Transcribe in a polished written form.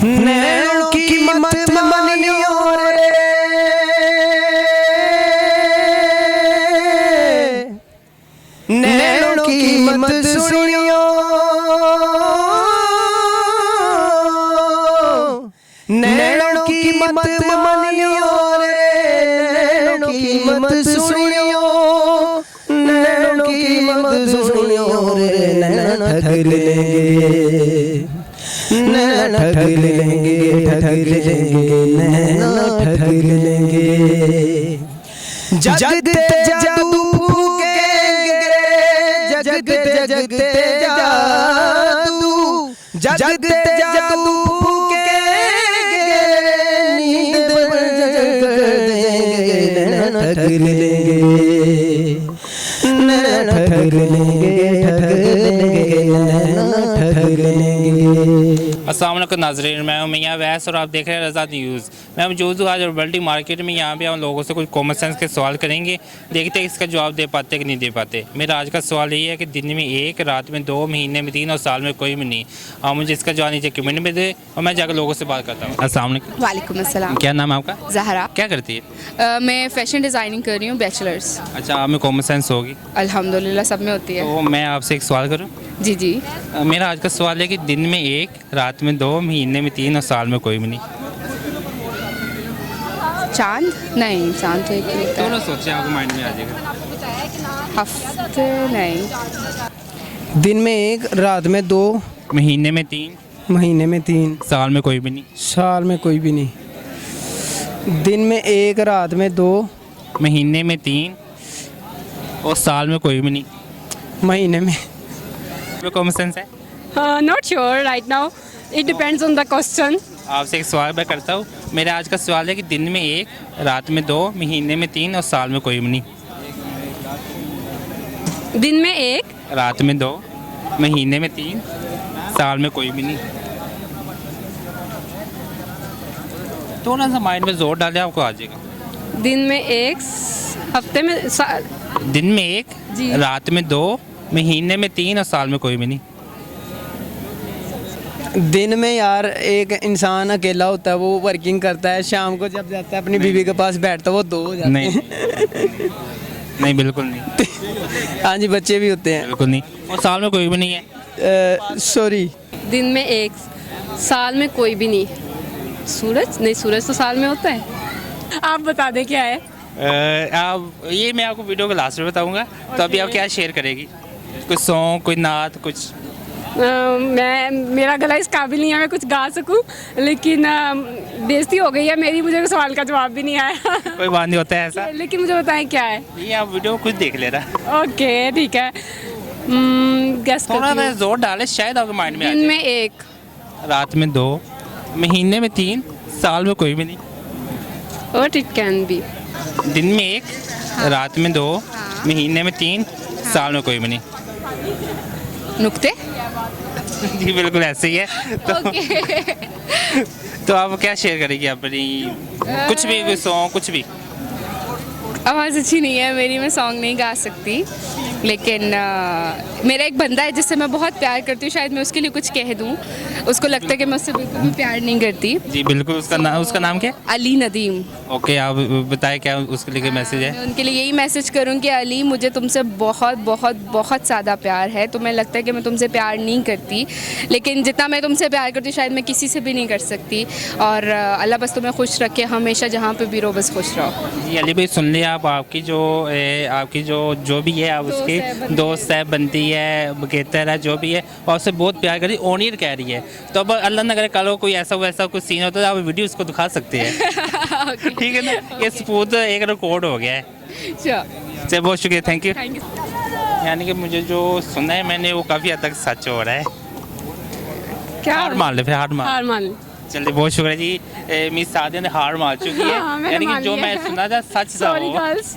नैनों की मत मानियो रे, नैनों की मत सुनियो, नैनों की मत मानियो रे, नैनों की मत सुनियो, नैनों की मत सुनियो रे, नैना ठग लेंगे, नैना ठग लेंगे, ठग लेंगे, नैना ठग लेंगे। जगते जादू फूकेंगे, जगते जगते जादू, जगते जादू फूकेंगे, नींद कर देंगे, नैना ठग लेंगे, नैना ठग लेंगे, ठग लेंगे, नैना ठग लेंगे। अस्सलाम वालेकुम नाज़रीन, मैं हूं मियां वैस और आप देख रहे हैं रज़ा न्यूज़। मैं मौजूद हूं आज वर्ल्डी मार्केट में। यहाँ पे हम लोगों से कुछ कॉमन सेंस के सवाल करेंगे, देखते हैं इसका जवाब दे पाते कि नहीं दे पाते। मेरा आज का सवाल ये है कि दिन में एक, रात में दो, महीने में तीन और साल में कोई भी नहीं। आप मुझे इसका जवाब नीचे कमेंट में दे और मैं जाकर लोगों से बात करता हूँ। अस्सलाम वालेकुम। वालेकुम अस्सलाम। क्या नाम है आपका? ज़हरा। क्या करती है? मैं फैशन डिज़ाइनिंग कर रही हूँ, बैचलर्स। अच्छा, आप में कॉमन सेंस होगी अल्हम्दुलिल्लाह सब में होती है। तो मैं आपसे एक सवाल करूँ? जी जी। मेरा आज का सवाल है कि दिन में एक, रात में दो, महीने में तीन और साल में कोई भी नहीं। चांद? नहीं, चांद तो एक ही होता है। दोनों सोचे, आपको माइंड में आ जाएगा। हफ्ते? नहीं। दिन में एक, रात में दो, महीने में तीन, महीने में तीन, साल में कोई भी नहीं। साल में कोई भी नहीं। दिन में एक, रात में दो, महीने में तीन और साल में कोई भी नहीं। महीने में। कॉमन सेंस है? Not sure right now. It depends on the question. आपसे एक सवाल मैं करता हूँ। मेरा आज का सवाल है कि दिन में एक, रात में दो, महीने में तीन और साल में कोई भी नहीं। दिन में एक, रात में दो, महीने में तीन, साल में कोई भी नहीं। थोड़ा सा माइंड में जोर डाले, आपको आ जाएगा। दिन में एक, हफ्ते में दिन में एक, जी। रात में दो, महीने में तीन और साल में कोई भी नहीं। दिन में यार एक इंसान अकेला होता है, वो वर्किंग करता है, शाम को जब जाता है अपनी बीवी के पास बैठता है, वो दो हो जाते नहीं हैं। नहीं, बिल्कुल नहीं। हाँ जी, बच्चे भी होते हैं। बिल्कुल नहीं। और साल में कोई भी नहीं है। सॉरी। दिन में एक, साल में कोई भी नहीं। सूरज? नहीं, सूरज तो साल में होता है। आप बता दें क्या है। आप ये मैं आपको वीडियो के लास्ट में बताऊंगा। तो अभी आप क्या शेयर करेगी? कुछ सॉन्ग, कोई नात, कुछ? मेरा गला इस काबिल नहीं है मैं कुछ गा सकूं, लेकिन बेइज्जती हो गई है मेरी, मुझे सवाल का जवाब भी नहीं आया। कोई बात नहीं, होता है ऐसा। लेकिन मुझे बताएं क्या है। ये आप वीडियो खुद देख लेना। ओके ठीक है। गेस थोड़ा करती सा हूँ। जोर डाले, शायद आपके माइंड में आ दिन जाए। में एक, रात में दो, महीने में तीन, साल में कोई भी नहीं। What it can be. दिन में एक, रात में दो, महीने में तीन, साल में कोई भी नहीं। नुक्ते? जी बिल्कुल ऐसे ही है। तो आप क्या शेयर करेगी अपनी? कुछ भी, कोई सॉन्ग, कुछ भी। आवाज़ अच्छी नहीं है मेरी, मैं सॉन्ग नहीं गा सकती, लेकिन मेरा एक बंदा है जिससे मैं बहुत प्यार करती हूँ, शायद मैं उसके लिए कुछ कह दूँ। उसको लगता है कि मैं उससे बिल्कुल भी प्यार नहीं करती। जी बिल्कुल। उसका नाम क्या है? अली नदीम। ओके, आप बताएं क्या उसके लिए मैसेज है? मैं उनके लिए यही मैसेज करूँ कि अली, मुझे तुमसे बहुत बहुत बहुत ज़्यादा प्यार है। तुम्हें लगता है कि मैं तुमसे प्यार नहीं करती, लेकिन जितना मैं तुमसे प्यार करती हूँ शायद मैं किसी से भी नहीं कर सकती। और अल्लाह बस तुम्हें खुश रखे, हमेशा जहाँ पे भी रहो बस खुश रहो। जी अली भाई, सुन लिया आप। आपकी जो भी है, आप उसके दोस्त है, बनती है, बकेतर है, जो भी है, और उससे बहुत प्यार करी, ऑनियर कह रही है। तो अब अल्लाह न करे कल को कोई ऐसा वैसा कुछ सीन होता है, आप वीडियो उसको दिखा सकते हैं। ठीक है ना? ये सबूत एक रिकॉर्ड हो गया है। चलिए, बहुत शुक्रिया, थैंक यू। यानी कि मुझे जो सुना है मैंने, वो काफ़ी हद तक सच हो रहा है। क्या हार मान ले, फिर हार हार मान ली। चलिए, बहुत शुक्रिया जी। मिस सादिया ने हार मार चुकी है। हाँ, मैंने यानी कि मान जो लिया मैं है। सुना था सच था सॉरी वो। गर्ल्स।